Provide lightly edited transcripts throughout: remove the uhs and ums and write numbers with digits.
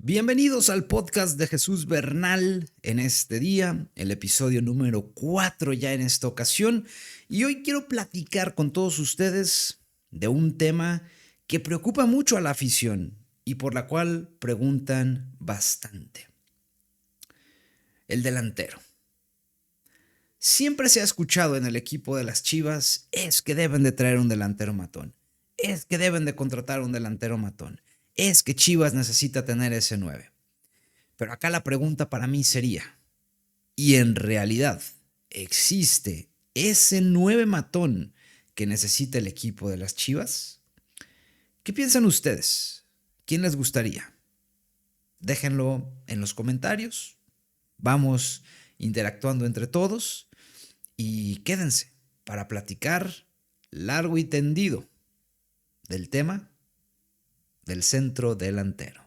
Bienvenidos al podcast de Jesús Bernal en este día, el episodio número 4 ya en esta ocasión. Y hoy quiero platicar con todos ustedes de un tema que preocupa mucho a la afición y por la cual preguntan bastante. El delantero. Siempre se ha escuchado en el equipo de las Chivas, es que deben de traer un delantero matón, es que deben de contratar un delantero matón. Es que Chivas necesita tener ese 9. Pero acá la pregunta para mí sería, ¿y en realidad existe ese 9 matón que necesita el equipo de las Chivas? ¿Qué piensan ustedes? ¿Quién les gustaría? Déjenlo en los comentarios. Vamos interactuando entre todos y quédense para platicar largo y tendido del tema del centro delantero.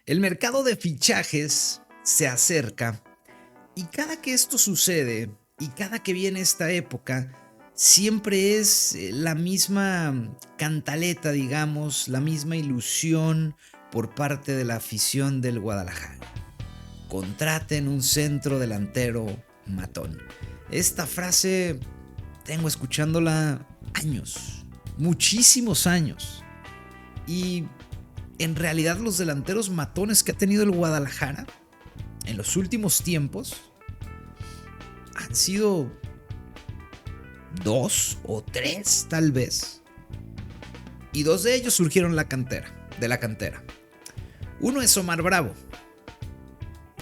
El mercado de fichajes se acerca y cada que esto sucede y cada que viene esta época, siempre es la misma cantaleta, digamos, la misma ilusión por parte de la afición del Guadalajara. Contraten un centro delantero matón. Esta frase tengo escuchándola años, muchísimos años. Y en realidad los delanteros matones que ha tenido el Guadalajara en los últimos tiempos han sido 2 o 3 tal vez. Y 2 de ellos surgieron de la cantera. Uno es Omar Bravo,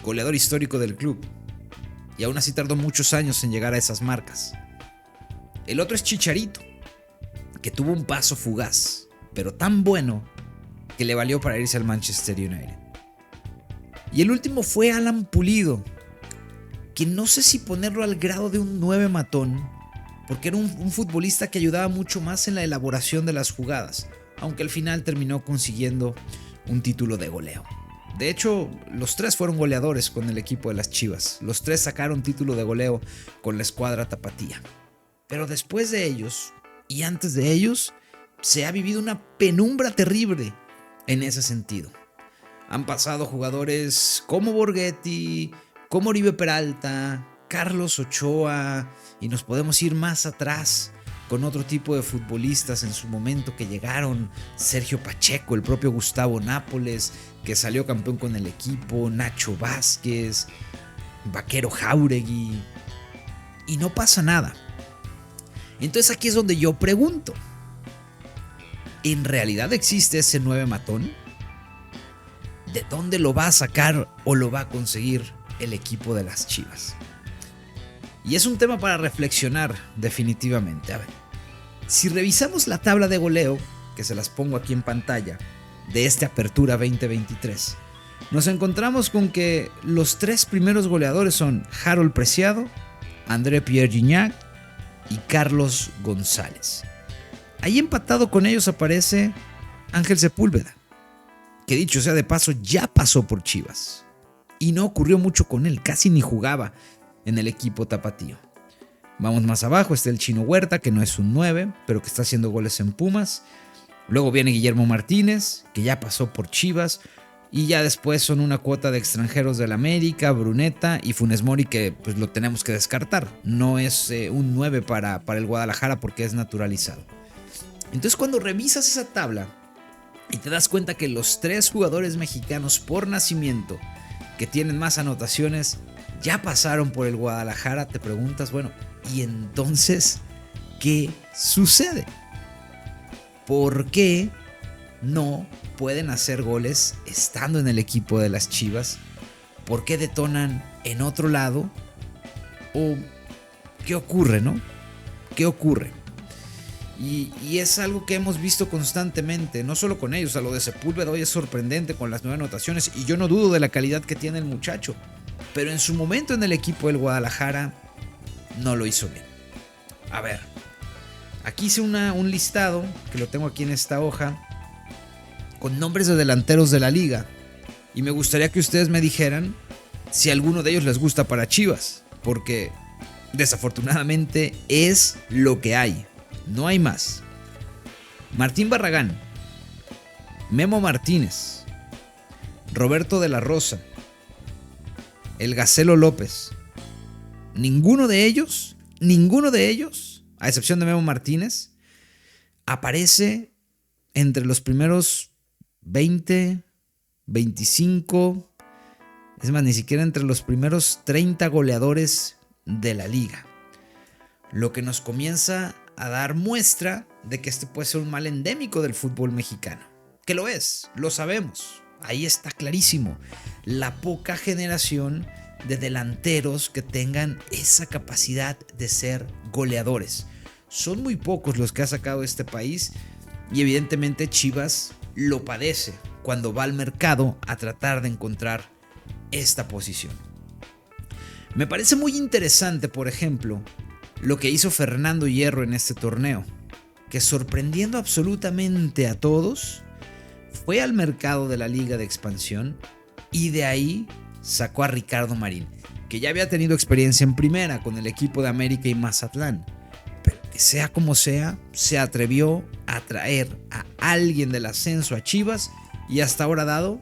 goleador histórico del club, y aún así tardó muchos años en llegar a esas marcas. El otro es Chicharito, que tuvo un paso fugaz, pero tan bueno que le valió para irse al Manchester United. Y el último fue Alan Pulido, que no sé si ponerlo al grado de un 9 matón, porque era un futbolista que ayudaba mucho más en la elaboración de las jugadas, aunque al final terminó consiguiendo un título de goleo. De hecho, los 3 fueron goleadores con el equipo de las Chivas. Los 3 sacaron título de goleo con la escuadra tapatía. Pero después de ellos, y antes de ellos, se ha vivido una penumbra terrible en ese sentido. Han pasado jugadores como Borghetti, como Oribe Peralta, Carlos Ochoa, y nos podemos ir más atrás con otro tipo de futbolistas en su momento que llegaron, Sergio Pacheco, el propio Gustavo Nápoles, que salió campeón con el equipo, Nacho Vázquez, Vaquero Jáuregui, y no pasa nada. Entonces aquí es donde yo pregunto, ¿en realidad existe ese 9 matón? ¿De dónde lo va a sacar o lo va a conseguir el equipo de las Chivas? Y es un tema para reflexionar definitivamente. A ver, si revisamos la tabla de goleo, que se las pongo aquí en pantalla, de esta apertura 2023, nos encontramos con que los 3 primeros goleadores son Harold Preciado, André Pierre Gignac y Carlos González. Ahí empatado con ellos aparece Ángel Sepúlveda, que dicho sea de paso ya pasó por Chivas y no ocurrió mucho con él, casi ni jugaba en el equipo tapatío. Vamos más abajo, está el Chino Huerta, que no es un 9, pero que está haciendo goles en Pumas. Luego viene Guillermo Martínez, que ya pasó por Chivas, y ya después son una cuota de extranjeros del América, Bruneta y Funes Mori, que pues lo tenemos que descartar. No es un 9 para el Guadalajara porque es naturalizado. Entonces cuando revisas esa tabla y te das cuenta que los 3 jugadores mexicanos por nacimiento que tienen más anotaciones ya pasaron por el Guadalajara, te preguntas, bueno, ¿y entonces qué sucede? ¿Por qué no pueden hacer goles estando en el equipo de las Chivas? ¿Por qué detonan en otro lado? ¿O qué ocurre, no? ¿Qué ocurre? Y es algo que hemos visto constantemente, no solo con ellos. A lo de Sepúlveda hoy es sorprendente con las 9 anotaciones, y yo no dudo de la calidad que tiene el muchacho, pero en su momento en el equipo del Guadalajara no lo hizo bien. A ver, aquí hice un listado, que lo tengo aquí en esta hoja, con nombres de delanteros de la liga. Y me gustaría que ustedes me dijeran si alguno de ellos les gusta para Chivas, porque desafortunadamente es lo que hay, no hay más. Martín Barragán, Memo Martínez, Roberto de la Rosa, el Gacelo López. Ninguno de ellos, a excepción de Memo Martínez, aparece entre los primeros 20, 25, es más, ni siquiera entre los primeros 30 goleadores de la liga. Lo que nos comienza a dar muestra de que este puede ser un mal endémico del fútbol mexicano. Que lo es, lo sabemos. Ahí está clarísimo. La poca generación de delanteros que tengan esa capacidad de ser goleadores. Son muy pocos los que ha sacado este país y evidentemente Chivas lo padece cuando va al mercado a tratar de encontrar esta posición. Me parece muy interesante, por ejemplo, lo que hizo Fernando Hierro en este torneo, que sorprendiendo absolutamente a todos, fue al mercado de la Liga de Expansión y de ahí sacó a Ricardo Marín, que ya había tenido experiencia en primera con el equipo de América y Mazatlán, pero que sea como sea, se atrevió a traer a alguien del ascenso a Chivas y hasta ahora ha dado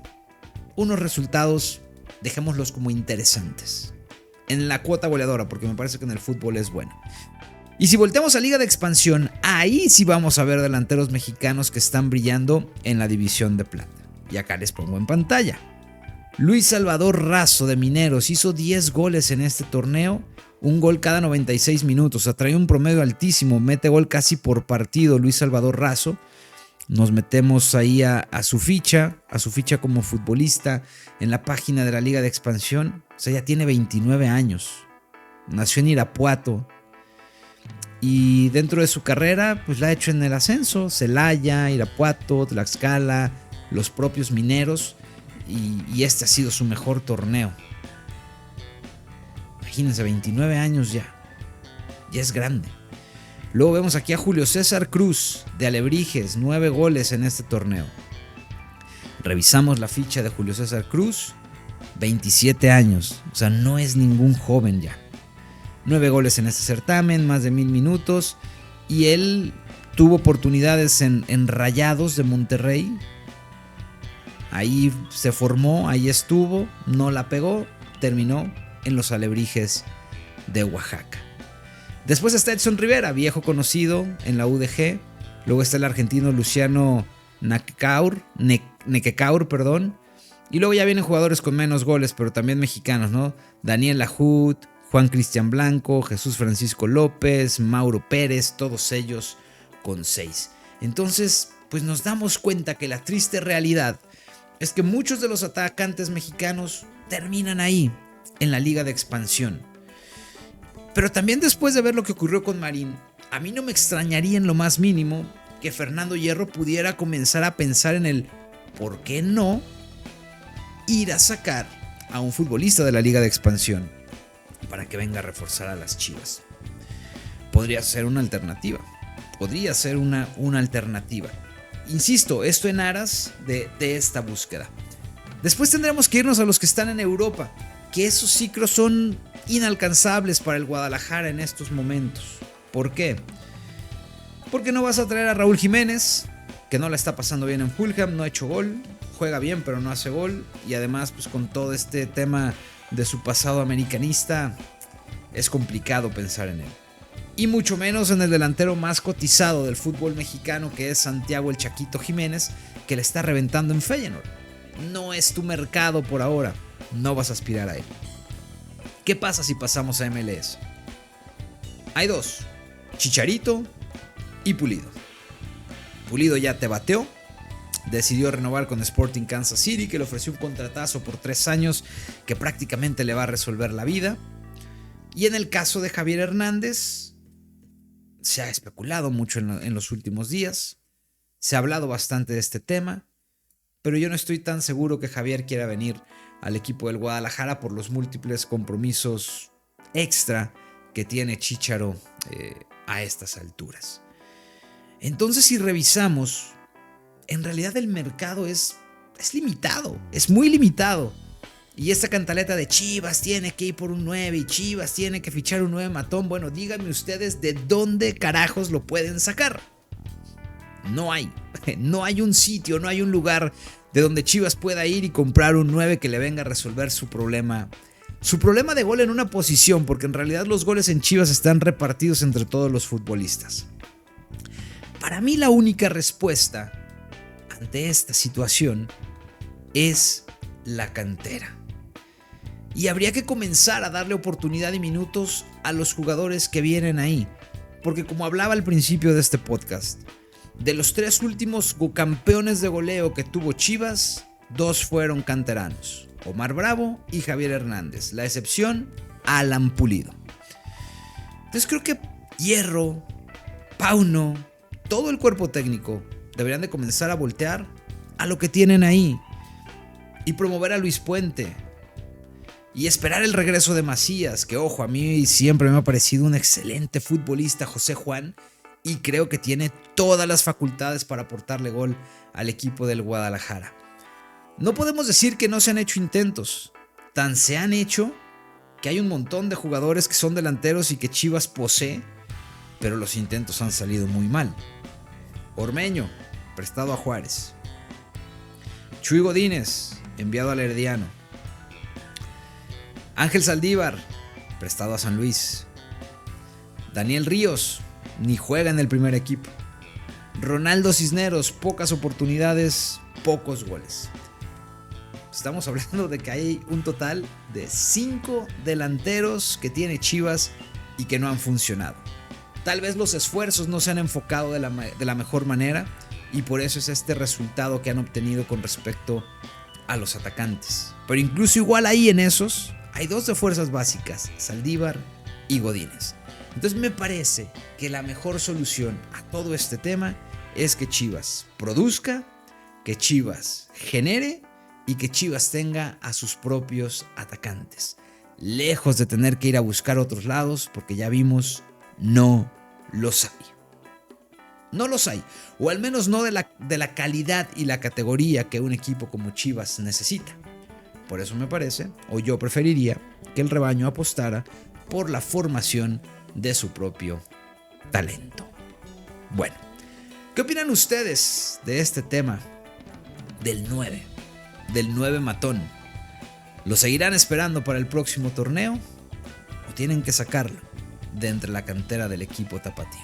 unos resultados, dejémoslos como interesantes, en la cuota goleadora, porque me parece que en el fútbol es bueno. Y si volteamos a Liga de Expansión, ahí sí vamos a ver delanteros mexicanos que están brillando en la división de plata. Y acá les pongo en pantalla. Luis Salvador Razo de Mineros hizo 10 goles en este torneo, un gol cada 96 minutos, o sea, trae un promedio altísimo, mete gol casi por partido Luis Salvador Razo. Nos metemos ahí a su ficha como futbolista en la página de la Liga de Expansión. O sea, ya tiene 29 años, nació en Irapuato y dentro de su carrera pues la ha hecho en el ascenso, Celaya, Irapuato, Tlaxcala, los propios Mineros, y este ha sido su mejor torneo. Imagínense, 29 años ya es grande. Luego vemos aquí a Julio César Cruz de Alebrijes, 9 goles en este torneo. Revisamos la ficha de Julio César Cruz, 27 años, o sea, no es ningún joven ya. 9 goles en este certamen, más de 1000 minutos, y él tuvo oportunidades en Rayados de Monterrey. Ahí se formó, ahí estuvo, no la pegó, terminó en los Alebrijes de Oaxaca. Después está Edson Rivera, viejo conocido en la UDG. Luego está el argentino Luciano Nequecaur. Y luego ya vienen jugadores con menos goles, pero también mexicanos, ¿no? Daniel Lahoud, Juan Cristian Blanco, Jesús Francisco López, Mauro Pérez, todos ellos con 6. Entonces, pues nos damos cuenta que la triste realidad es que muchos de los atacantes mexicanos terminan ahí, en la Liga de Expansión. Pero también después de ver lo que ocurrió con Marín, a mí no me extrañaría en lo más mínimo que Fernando Hierro pudiera comenzar a pensar en el ¿por qué no ir a sacar a un futbolista de la Liga de Expansión para que venga a reforzar a las Chivas? Podría ser una alternativa. Insisto, esto en aras de esta búsqueda. Después tendremos que irnos a los que están en Europa, que esos ciclos son inalcanzables para el Guadalajara en estos momentos. ¿Por qué? Porque no vas a traer a Raúl Jiménez, que no la está pasando bien en Fulham, no ha hecho gol, juega bien pero no hace gol, y además pues con todo este tema de su pasado americanista es complicado pensar en él. Y mucho menos en el delantero más cotizado del fútbol mexicano, que es Santiago el Chaquito Jiménez, que le está reventando en Feyenoord. No es tu mercado por ahora, no vas a aspirar a él. ¿Qué pasa si pasamos a MLS? Hay dos, Chicharito y Pulido. Pulido ya te bateó, decidió renovar con Sporting Kansas City, que le ofreció un contratazo por 3 años que prácticamente le va a resolver la vida. Y en el caso de Javier Hernández, se ha especulado mucho en los últimos días, se ha hablado bastante de este tema, pero yo no estoy tan seguro que Javier quiera venir al equipo del Guadalajara por los múltiples compromisos extra que tiene Chícharo a estas alturas. Entonces, si revisamos en realidad el mercado es limitado, es muy limitado. Y esta cantaleta de Chivas tiene que ir por un 9 y Chivas tiene que fichar un 9 matón. Bueno, díganme ustedes de dónde carajos lo pueden sacar. No hay un sitio, no hay un lugar de donde Chivas pueda ir y comprar un 9 que le venga a resolver su problema de gol en una posición, porque en realidad los goles en Chivas están repartidos entre todos los futbolistas. Para mí la única respuesta ante esta situación es la cantera. Y habría que comenzar a darle oportunidad y minutos a los jugadores que vienen ahí. Porque como hablaba al principio de este podcast, de los 3 últimos campeones de goleo que tuvo Chivas, 2 fueron canteranos: Omar Bravo y Javier Hernández. La excepción, Alan Pulido. Entonces creo que Hierro, Pauno, todo el cuerpo técnico deberían de comenzar a voltear a lo que tienen ahí y promover a Luis Puente y esperar el regreso de Macías, que ojo, a mí siempre me ha parecido un excelente futbolista José Juan, y creo que tiene todas las facultades para aportarle gol al equipo del Guadalajara. No podemos decir que no se han hecho intentos, tan se han hecho que hay un montón de jugadores que son delanteros y que Chivas posee, pero los intentos han salido muy mal. Ormeño, prestado a Juárez. Chuy Godínez, enviado al Herediano. Ángel Saldívar, prestado a San Luis. Daniel Ríos, ni juega en el primer equipo. Ronaldo Cisneros, pocas oportunidades, pocos goles. Estamos hablando de que hay un total de 5 delanteros que tiene Chivas y que no han funcionado. Tal vez los esfuerzos no se han enfocado de la mejor manera y por eso es este resultado que han obtenido con respecto a los atacantes. Pero incluso igual ahí en esos hay 2 de fuerzas básicas, Saldívar y Godínez. Entonces me parece que la mejor solución a todo este tema es que Chivas produzca, que Chivas genere y que Chivas tenga a sus propios atacantes. Lejos de tener que ir a buscar otros lados, porque ya vimos, no los hay. No los hay, o al menos no de la calidad y la categoría que un equipo como Chivas necesita. Por eso me parece, o yo preferiría, que el rebaño apostara por la formación de su propio talento. Bueno, ¿qué opinan ustedes de este tema del 9 matón? ¿Lo seguirán esperando para el próximo torneo o tienen que sacarlo de entre la cantera del equipo tapatío?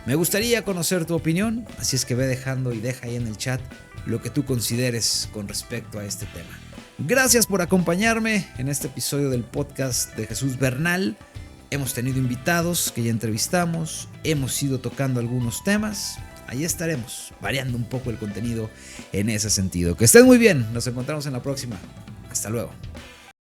Me gustaría conocer tu opinión, así es que ve dejando y deja ahí en el chat lo que tú consideres con respecto a este tema. Gracias por acompañarme en este episodio del podcast de Jesús Bernal. Hemos tenido invitados que ya entrevistamos, hemos ido tocando algunos temas. Ahí estaremos, variando un poco el contenido en ese sentido. Que estén muy bien, nos encontramos en la próxima. Hasta luego.